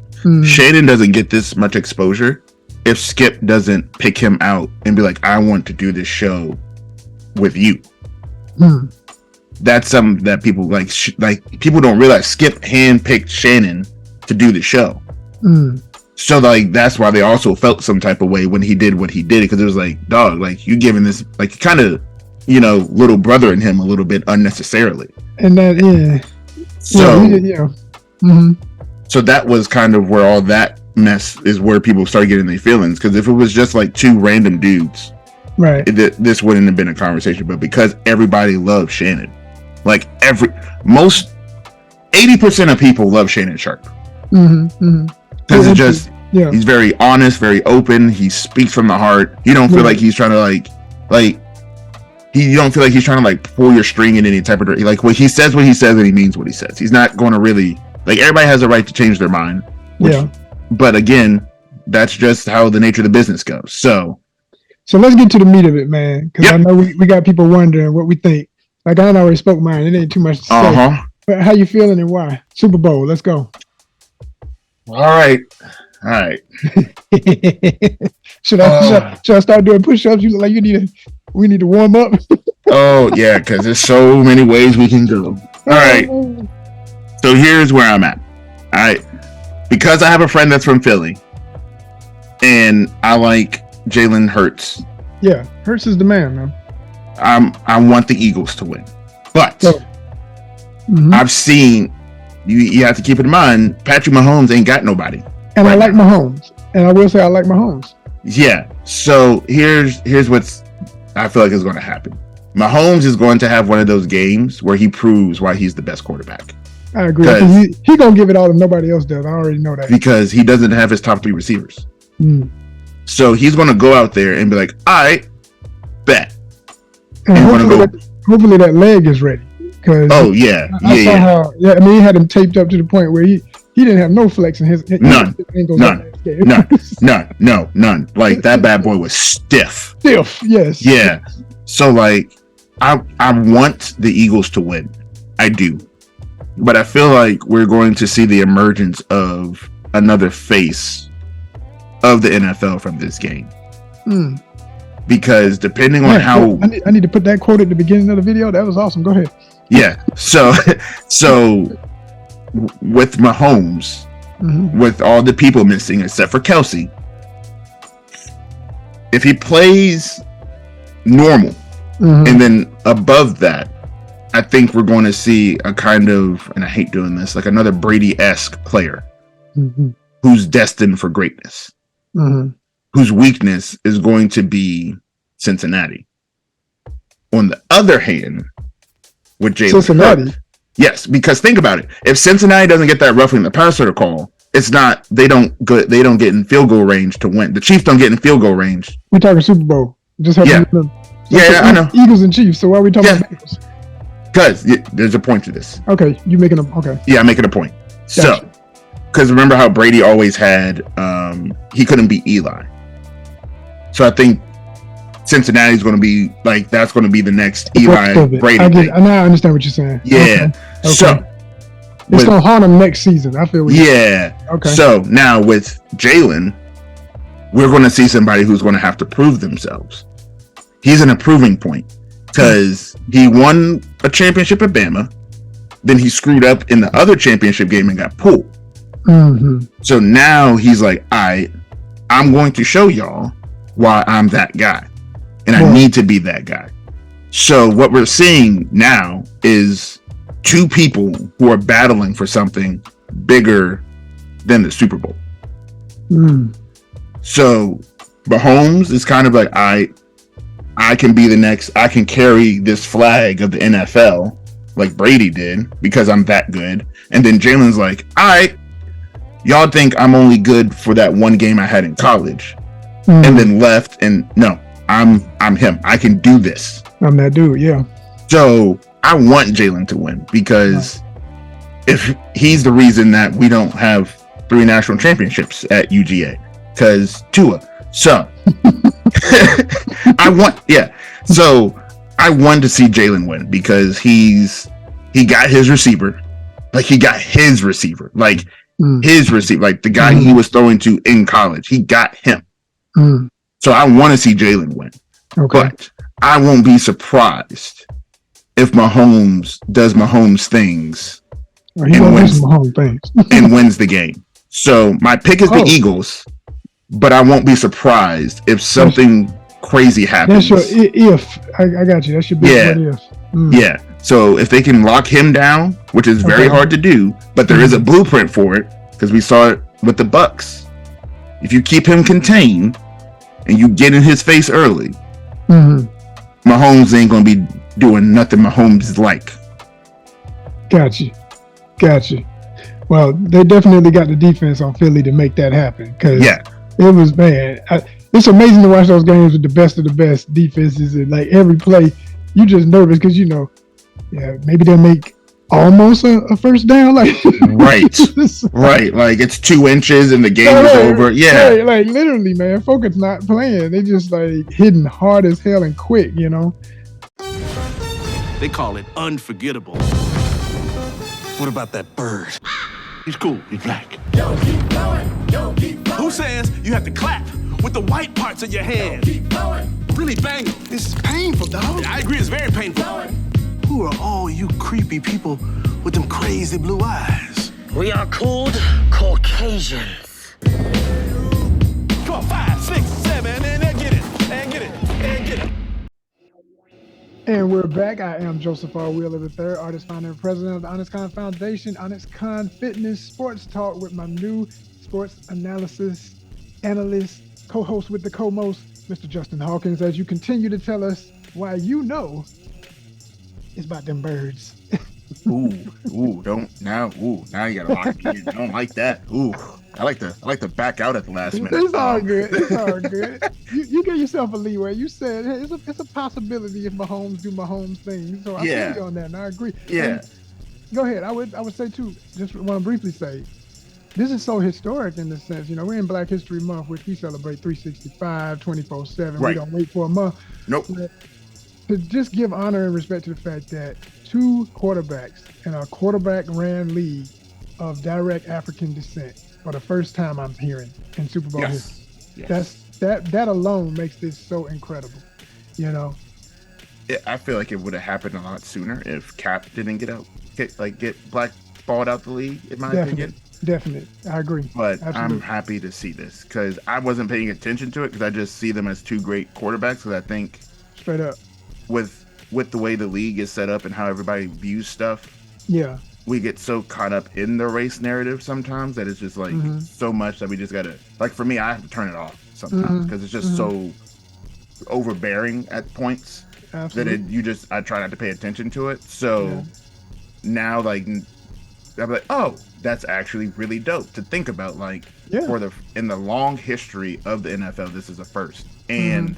Shannon doesn't get this much exposure if Skip doesn't pick him out and be like, I want to do this show with you. That's something that people like people don't realize. Skip handpicked Shannon to do the show. So like, that's why they also felt some type of way when he did what he did, because it was like, dog, like, you giving this, like, kind of, little brother in him a little bit unnecessarily. And that, so that was kind of where all that mess is, where people started getting their feelings. Because if it was just like two random dudes, right, this wouldn't have been a conversation. But because everybody loves Shannon, like most 80% of people love Shannon Sharp. Because it just, he's very honest, very open. He speaks from the heart. You don't feel like he's trying to you don't feel like he's trying to like pull your string in any type of, like, he says what he says and he means what he says. He's not going to really, like, everybody has a right to change their mind. But again, that's just how the nature of the business goes. So let's get to the meat of it, man. Because I know we got people wondering what we think. Like, I already spoke mine. It ain't too much to say. But how you feeling and why? Super Bowl, let's go. All right. Should I start doing push-ups? You look like we need to warm up. Oh yeah, because there's so many ways we can go. All right. So here's where I'm at. All right. Because I have a friend that's from Philly, and I like Jalen Hurts. Yeah, Hurts is the man, man. I want the Eagles to win, but I've seen. You have to keep in mind, Patrick Mahomes ain't got nobody. And I like Mahomes. And I will say I like Mahomes. Yeah. So here's what's I feel like is going to happen. Mahomes is going to have one of those games where he proves why he's the best quarterback. I agree. He going to give it all if nobody else does. I already know that. Because he doesn't have his top 3 receivers. So he's going to go out there and be like, I bet. And hopefully that leg is ready. I saw how he had him taped up to the point where he didn't have no flex in his none. Like, that bad boy was stiff, yes. Yeah. So like, I want the Eagles to win. I do. But I feel like we're going to see the emergence of another face of the NFL from this game. Because depending on how I need to put that quote at the beginning of the video. That was awesome. Go ahead. Yeah. So with Mahomes, with all the people missing except for Kelsey, if he plays normal, and then above that, I think we're going to see a kind of, and I hate doing this, like another Brady-esque player who's destined for greatness, whose weakness is going to be Cincinnati. On the other hand, with Jalen Cincinnati. Yes, because think about it. If Cincinnati doesn't get that roughing the passer call, it's not, they don't get in field goal range to win. The Chiefs don't get in field goal range. We're talking Super Bowl. Just Yeah. I know. Eagles and Chiefs. So why are we talking about Bengals? Because there's a point to this. Okay, you making a okay. Yeah, I'm making a point. Gotcha. So, because remember how Brady always had, he couldn't beat Eli. So I think Cincinnati's going to be like, that's going to be the next Eli Brady thing. Now I understand what you're saying. Yeah. Okay. So it's going to haunt him next season. I feel. Yeah. Okay. So now with Jalen, we're going to see somebody who's going to have to prove themselves. He's an improving point because he won a championship at Bama. Then he screwed up in the other championship game and got pulled. So now he's like, all right, I'm going to show y'all why I'm that guy. And I need to be that guy. So what we're seeing now is two people who are battling for something bigger than the Super Bowl. So Mahomes is kind of like, I can be the next, I can carry this flag of the NFL like Brady did because I'm that good. And then Jalen's like, all right, y'all think I'm only good for that one game I had in college. And then left, and no, I'm him. I can do this. I'm that dude, yeah. So I want Jalen to win because if he's the reason that we don't have 3 national championships at UGA, because Tua. So I want to see Jalen win because he got his receiver, like his receiver, like the guy he was throwing to in college. He got him. So I want to see Jalen win. Okay. But I won't be surprised if Mahomes does Mahomes things and wins the game. So my pick is the Eagles, but I won't be surprised if something crazy happens. That's your if. I got you. That should be what if. Yeah. So if they can lock him down, which is very hard to do, but there is a blueprint for it because we saw it with the Bucks. If you keep him contained and you get in his face early, Mahomes ain't gonna be doing nothing Mahomes is like. Gotcha. Well, they definitely got the defense on Philly to make that happen because it was bad. It's amazing to watch those games with the best of the best defenses, and like every play, you just nervous because maybe they'll make almost a first down, like right, like it's 2 inches and the game is over. Like literally, man, Focus not playing. They just like hitting hard as hell and quick, They call it unforgettable. What about that bird? He's cool. He's black. Yo, keep going. Yo, keep going. Who says you have to clap with the white parts of your hand? Yo, keep going. Really bang. This is painful, dog. I agree, it's very painful. Who are all you creepy people with them crazy blue eyes? We are called Caucasians. Come on, 5, 6, 7, and get it. And we're back. I am Joseph R. Wheeler III, artist, founder, and president of the ONYXCON Foundation, ONYXCON Fitness Sports Talk, with my new sports analysis analyst, co-host with the co-most, Mr. Justin Hawkins, as you continue to tell us why it's about them birds. Now you gotta lock me in. I don't like that. I like to back out at the last minute. It's all good. You give yourself a leeway. You said, hey, it's a possibility if Mahomes do Mahomes things. So I feel you on that, and I agree. Yeah. And go ahead. I would say too. Just want to briefly say, this is so historic in the sense, we're in Black History Month, which we celebrate 365, 24/7. Right. We don't wait for a month. Nope. But to just give honor and respect to the fact that 2 quarterbacks in a quarterback-ran league of direct African descent for the first time I'm hearing in Super Bowl history. Yes. That alone makes this so incredible. I feel like it would have happened a lot sooner if Cap didn't get blackballed out the league. In my opinion, Definitely. I agree. But Absolutely. I'm happy to see this because I wasn't paying attention to it because I just see them as two great quarterbacks. Because I think Straight up. with the way the league is set up and how everybody views stuff, Yeah. we get so caught up in the race narrative sometimes that it's just like so much that we just gotta, like, for me, I have to turn it off sometimes because it's just so overbearing at points Absolutely. that I try not to pay attention to it. So now, like, I'm like, oh, that's actually really dope to think about. Like, in the long history of the NFL, this is a first, and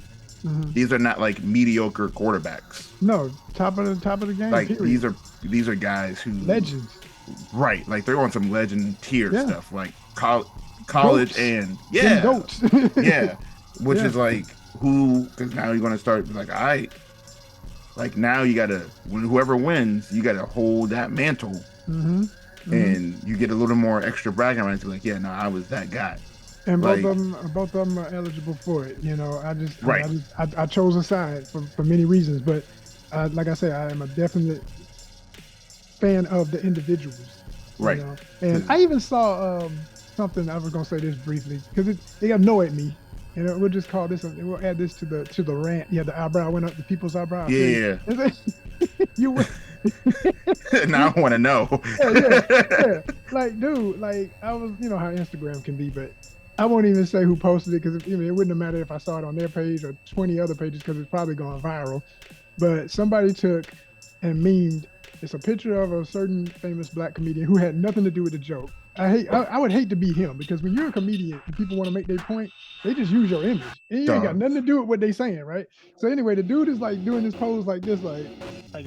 these are not like mediocre quarterbacks. No, top of the game. Like, period. these are guys who Legends. Right, like they're on some legend tier stuff, like college Goats. and Goats. which is like because now you're gonna start like like now you gotta whoever wins, you gotta hold that mantle, and you get a little more extra bragging rights. Like, yeah, no, I was that guy. And like, both of them are eligible for it. You know, I chose a side for many reasons, but like I say, I am a definite fan of the individuals. Right. You know? And I even saw something. I was gonna say this briefly because it annoyed me. You know, we'll just call this. We'll add this to the rant. Yeah, the eyebrow went up. The people's eyebrow. Yeah. You were. Now I want to know. yeah. Like, dude, like I was, you know how Instagram can be, but I won't even say who posted it because it wouldn't have mattered if I saw it on their page or 20 other pages because it's probably going viral. But somebody took and memed. It's a picture of a certain famous black comedian who had nothing to do with the joke. I would hate to be him because when you're a comedian and people want to make their point, they just use your image. And you ain't got nothing to do with what they saying, right? So anyway, the dude is like doing this pose like this, like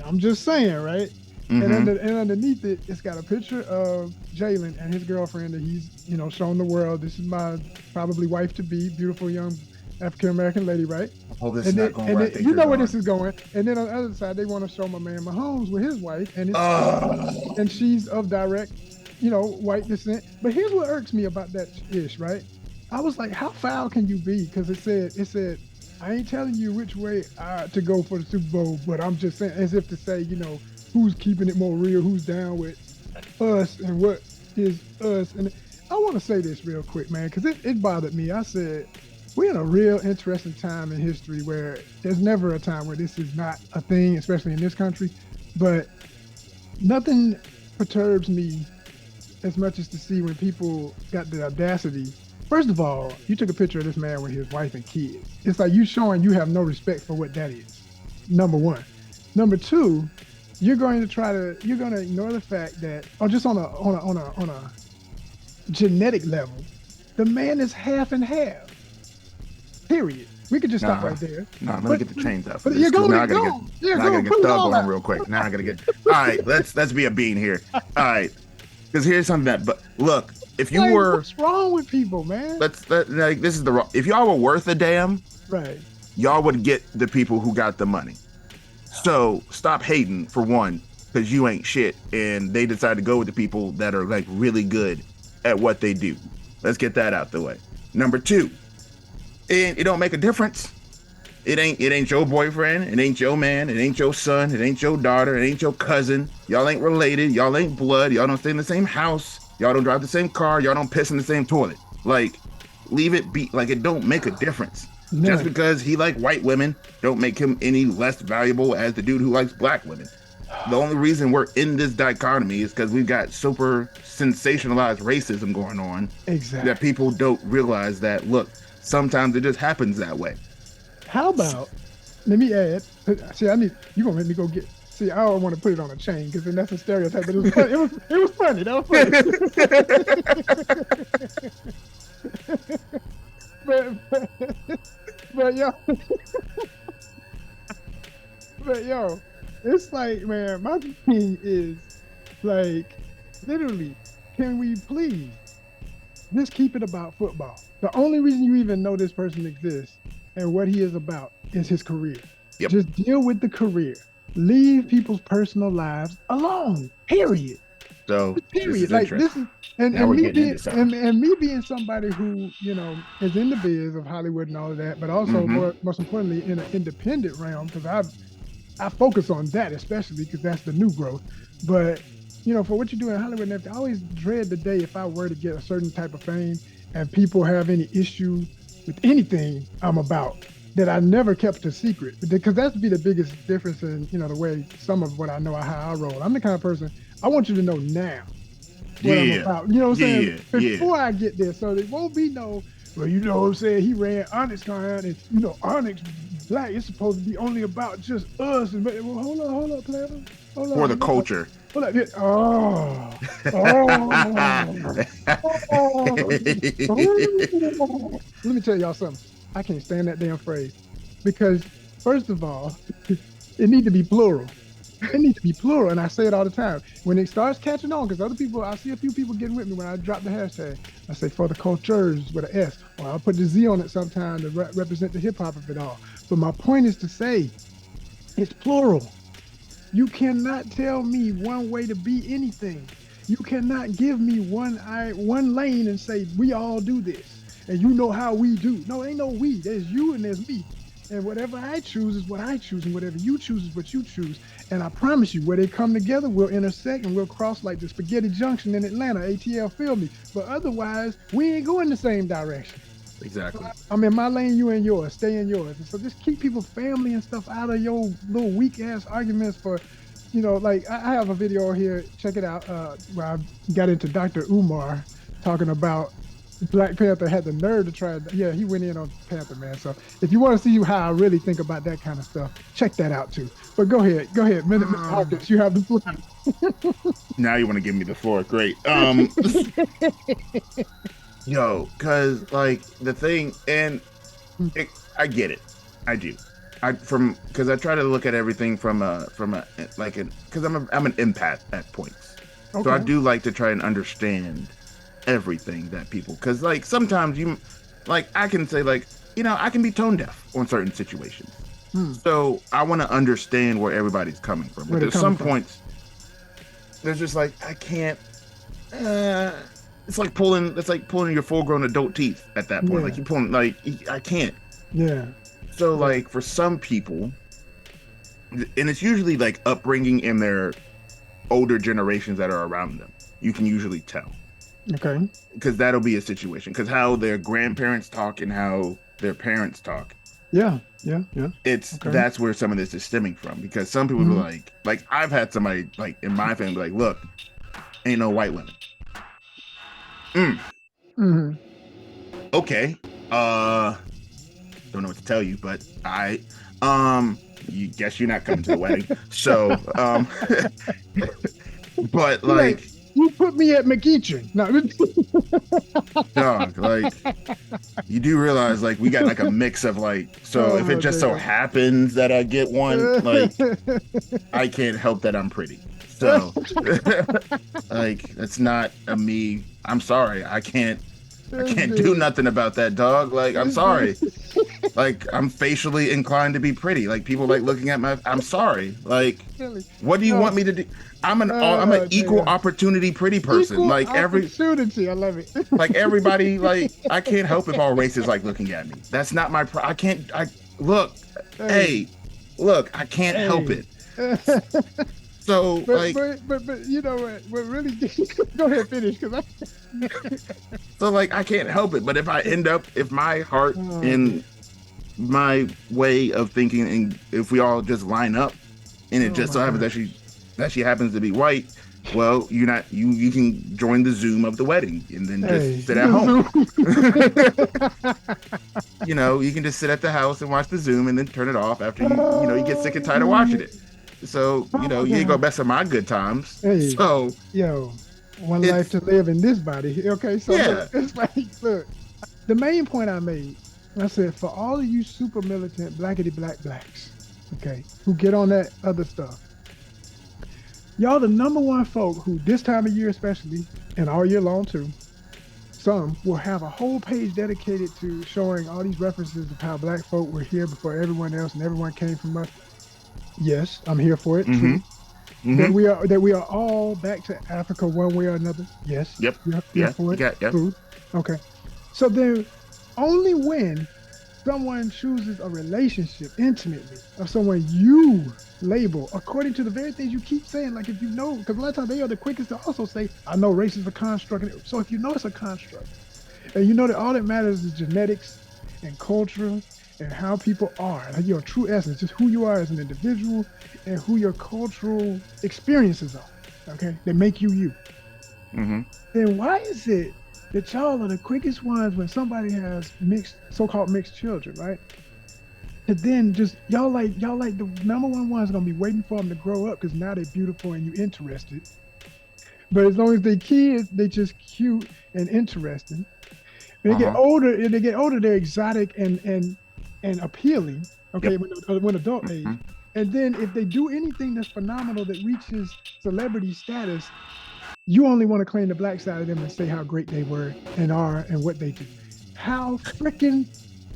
I'm just saying, right? And underneath it, it's got a picture of Jalen and his girlfriend that he's, you know, showing the world. This is my probably wife to be, beautiful young African American lady, right? Oh, this is not going right. You know where this is going. And then on the other side, they want to show my man Mahomes with his wife, and and she's of direct, you know, white descent. But here's what irks me about that ish, right? I was like, how foul can you be? Because it said, I ain't telling you which way to go for the Super Bowl, but I'm just saying, as if to say, you know, who's keeping it more real, who's down with us and what is us. And I want to say this real quick, man, because it bothered me. I said, we're in a real interesting time in history where there's never a time where this is not a thing, especially in this country. But nothing perturbs me as much as to see when people got the audacity. First of all, you took a picture of this man with his wife and kids. It's like you showing you have no respect for what that is. Number one. Number two, you're going to ignore the fact that, or just on a genetic level, the man is half and half. Period. We could just stop right there. Let me get the chains out. But you're going to go. Now I gotta get thug on real quick. Now I gotta get. All right, let's be a bean here. All right, because here's something but look, if you were, what's wrong with people, man? Like this is the wrong. If y'all were worth a damn, right, y'all would get the people who got the money. So stop hating for one, because you ain't shit, and they decide to go with the people that are like really good at what they do. Let's get that out the way. Number two. It don't make a difference. It ain't your boyfriend. It ain't your man. It ain't your son. It ain't your daughter. It ain't your cousin. Y'all ain't related. Y'all ain't blood. Y'all don't stay in the same house. Y'all don't drive the same car. Y'all don't piss in the same toilet. Like, leave it be. Like, it don't make a difference. No. Just because he like white women don't make him any less valuable as the dude who likes black women. The only reason we're in this dichotomy is because we've got super sensationalized racism going on. Exactly. That people don't realize that, look, sometimes it just happens that way. How about, let me add, see, you gonna make me go get, see, I don't want to put it on a chain because then that's a stereotype, but it was funny. It was funny. That was funny. but yo, it's like, man, my thing is like, literally, can we please just keep it about football? The only reason you even know this person exists and what he is about is his career. Yep. Just deal with the career. Leave people's personal lives alone. Period. So period. Like this is, and me being somebody who, you know, is in the biz of Hollywood and all of that, but also most importantly in an independent realm, because I focus on that especially because that's the new growth. But for what you do in Hollywood and everything, I always dread the day if I were to get a certain type of fame and people have any issue with anything I'm about that I never kept a secret, because that's be the biggest difference in, the way some of what I know, how I roll. I'm the kind of person, I want you to know now what I'm about. You know what I'm saying? Before I get there. So there won't be no, well, you know what I'm saying? He ran ONYXCON and, Onyx Black, it's supposed to be only about just us. And, well, hold up, player. Hold For on. the culture. Hold up. Let me tell y'all something. I can't stand that damn phrase, because first of all, it need to be plural. It needs to be plural, and I say it all the time. When it starts catching on, because other people, I see a few people getting with me when I drop the hashtag. I say for the cultures with an S, or I'll put the Z on it sometime to represent the hip hop of it all. But my point is to say, it's plural. You cannot tell me one way to be anything. You cannot give me one lane and say we all do this, and you know how we do. No, ain't no we. There's you and there's me. And whatever I choose is what I choose, and whatever you choose is what you choose. And I promise you, where they come together, we'll intersect and we'll cross like the Spaghetti Junction in Atlanta. ATL, feel me. But otherwise, we ain't going the same direction. Exactly. I'm in my lane, you in yours. Stay in yours. And so just keep people, family and stuff out of your little weak ass arguments for, like I have a video here. Check it out. Where I got into Dr. Umar talking about Black Panther had the nerve to try. Yeah, he went in on Panther, man. So if you want to see how I really think about that kind of stuff, check that out too. But go ahead, Mr. Hawkins, you have the floor. Now you want to give me the floor? Great. Yo, cause like the thing, and I get it. I do. Because I try to look at everything from because I'm an empath at points. Okay. So I do like to try and understand everything that people, because like sometimes I can say I can be tone deaf on certain situations. So I want to understand where everybody's coming from. But there's some points there's just like I can't. It's like pulling your full-grown adult teeth at that point. Yeah. Like you pulling I can't. Yeah. So like for some people, and it's usually like upbringing in their older generations that are around them, you can usually tell. Okay. Because that'll be a situation. Because how their grandparents talk and how their parents talk. Yeah. That's where some of this is stemming from. Because some people are like I've had somebody like in my family like, look, ain't no white women. Okay. Don't know what to tell you, but you guess you're not coming to the wedding. So, but like. You put me at McEachin. No. Dog, like you do realize like we got like a mix of like, so if it just so happens that I get one, like I can't help that I'm pretty. So like that's not a me. I'm sorry. I can't do nothing about that, dog. Like I'm sorry. Like I'm facially inclined to be pretty. Like people like looking at I'm sorry. Like what do you want me to do? I'm an equal opportunity pretty person. Equal like opportunity. I love it. Like everybody, like I can't help if all races like looking at me. That's not my I can't look. Hey, look, I can't help it. So but you know what really go ahead, finish, because so like I can't help it. But if my heart and my way of thinking, and if we all just line up, and it just so happens that she happens to be white, well, you can join the Zoom of the wedding and then just sit at home. You can just sit at the house and watch the Zoom and then turn it off after you get sick and tired of watching it. So you ain't gonna mess up my good times. Hey, so one life to live in this body. Okay, so it's like, look, the main point I made, I said, for all of you super militant blackity black blacks, okay, who get on that other stuff, y'all the number one folk who this time of year especially, and all year long too, some will have a whole page dedicated to showing all these references of how black folk were here before everyone else and everyone came from us. Yes, I'm here for it. True. That we are all back to Africa one way or another. Yes. Yep. For it. Food. Okay. So then only when someone chooses a relationship intimately of someone you label according to the very things you keep saying, like if you know, because a lot of times they are the quickest to also say, I know race is a construct. So if you know it's a construct, and you know that all that matters is genetics and culture and how people are, like your true essence, just who you are as an individual and who your cultural experiences are, okay, that make you you. Then why is it that y'all are the quickest ones when somebody has so-called mixed children, right? And then just y'all like the number one ones gonna be waiting for them to grow up because now they're beautiful and you interested. But as long as they kids, they just cute and interesting. When they get older, they're exotic and appealing. Okay, when adult age. And then if they do anything that's phenomenal that reaches celebrity status, you only want to claim the black side of them and say how great they were and are and what they do. How freaking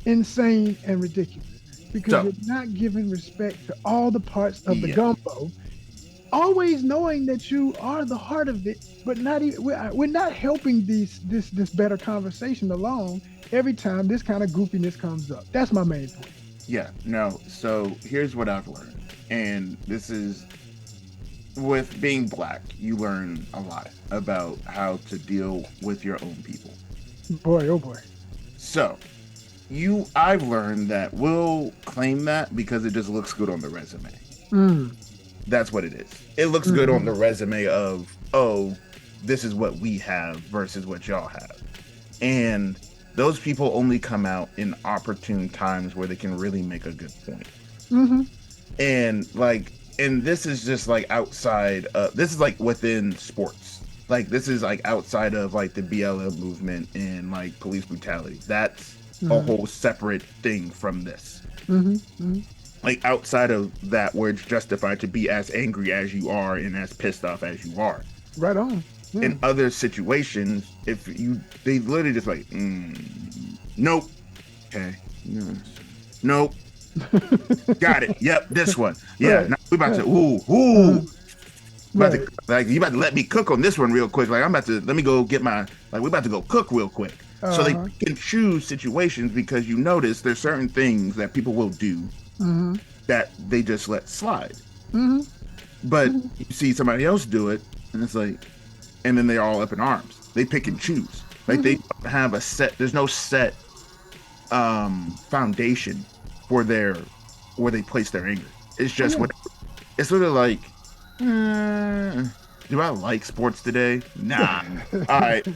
insane and ridiculous. Because you're not giving respect to all the parts of the gumbo, always knowing that you are the heart of it, but not even, we're not helping this better conversation along every time this kind of goofiness comes up. That's my main point. Yeah, no. So here's what I've learned. And this is, with being black, you learn a lot about how to deal with your own people. Boy, oh boy. So I've learned that we'll claim that because it just looks good on the resume. That's what it is. It looks good on the resume of, oh, this is what we have versus what y'all have. And those people only come out in opportune times where they can really make a good point. And this is just like outside, this is like within sports. Like this is like outside of like the BLM movement and like police brutality. That's a whole separate thing from this. Like outside of that, where it's justified to be as angry as you are and as pissed off as you are. Right on. In other situations, they literally just like, nope. Okay. Nope. Got it. Yep. This one. Yeah. Right. Now we about to, you about to let me cook on this one real quick. Like let me go get we about to go cook real quick. So they can choose situations because you notice there's certain things that people will do that they just let slide. But you see somebody else do it and it's like, and then they're all up in arms. They pick and choose. Like they don't have a set, there's no set foundation for where they place their anger. It's just it's sort of like, do I like sports today? Nah. All right,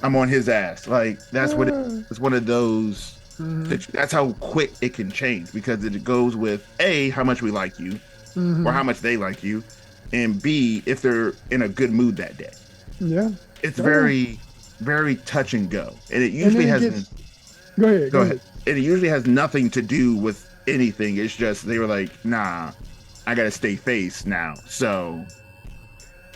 I'm on his ass. Like that's what it's one of those. That's how quick it can change because it goes with A, how much we like you, or how much they like you, and B, if they're in a good mood that day. Yeah, it's very, very touch and go, and it usually Go ahead. And it usually has nothing to do with anything. It's just they were like, nah, I gotta stay face now. So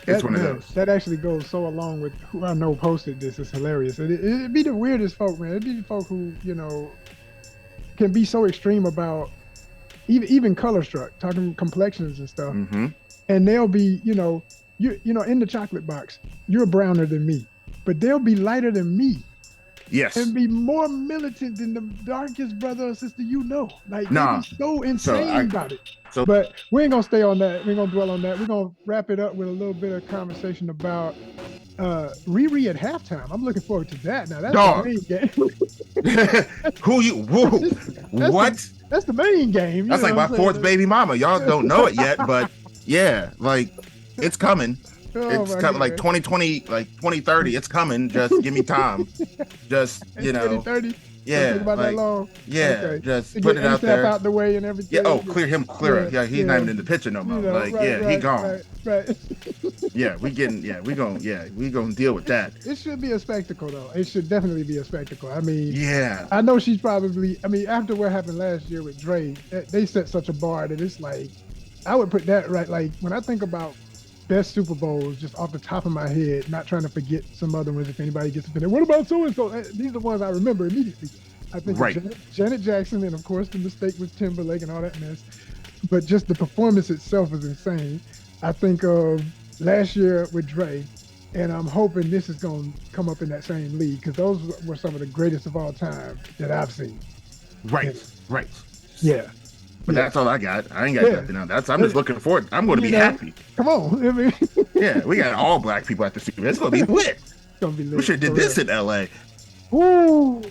it's one of those. That actually goes so along with who I know posted this. It's hilarious. It'd be the weirdest folk, man. It'd be the folk who, can be so extreme about even color struck, talking complexions and stuff. And they'll be, you in the chocolate box, you're browner than me, but they'll be lighter than me. Yes. And be more militant than the darkest brother or sister Like, they're so insane about it. But we ain't gonna stay on that. We ain't gonna dwell on that. We're gonna wrap it up with a little bit of conversation about Riri at halftime. I'm looking forward to that. Now that's the main game. What? That's the main game. That's like my fourth baby mama. Y'all don't know it yet, but yeah, like it's coming. It's coming like 2020, like 2030. It's coming. Just give me time. Just 2030. Yeah, think about that long. Yeah, okay. Just put it out there. Out the way and everything. Yeah. Oh, clear him. Yeah, he's not even in the picture no more. He gone. Right. Yeah, we gonna deal with that. It should be a spectacle though. It should definitely be a spectacle. I mean, yeah. I know she's probably. I mean, after what happened last year with Dre, they set such a bar that it's like, I would put that right. Like when I think about best Super Bowls, just off the top of my head, not trying to forget some other ones if anybody gets offended. What about so-and-so? These are the ones I remember immediately. I think of Janet Jackson, and of course the mistake with Timberlake and all that mess. But just the performance itself is insane. I think of last year with Dre, and I'm hoping this is going to come up in that same league because those were some of the greatest of all time that I've seen. Right. Right. Yeah. But that's all I got. I ain't got nothing else. I'm just looking forward. I'm going to be happy. Come on. I mean, Yeah, we got all black people at the Super Bowl. It's going to be lit. it's gonna be lit. We should have did this in LA. Woo.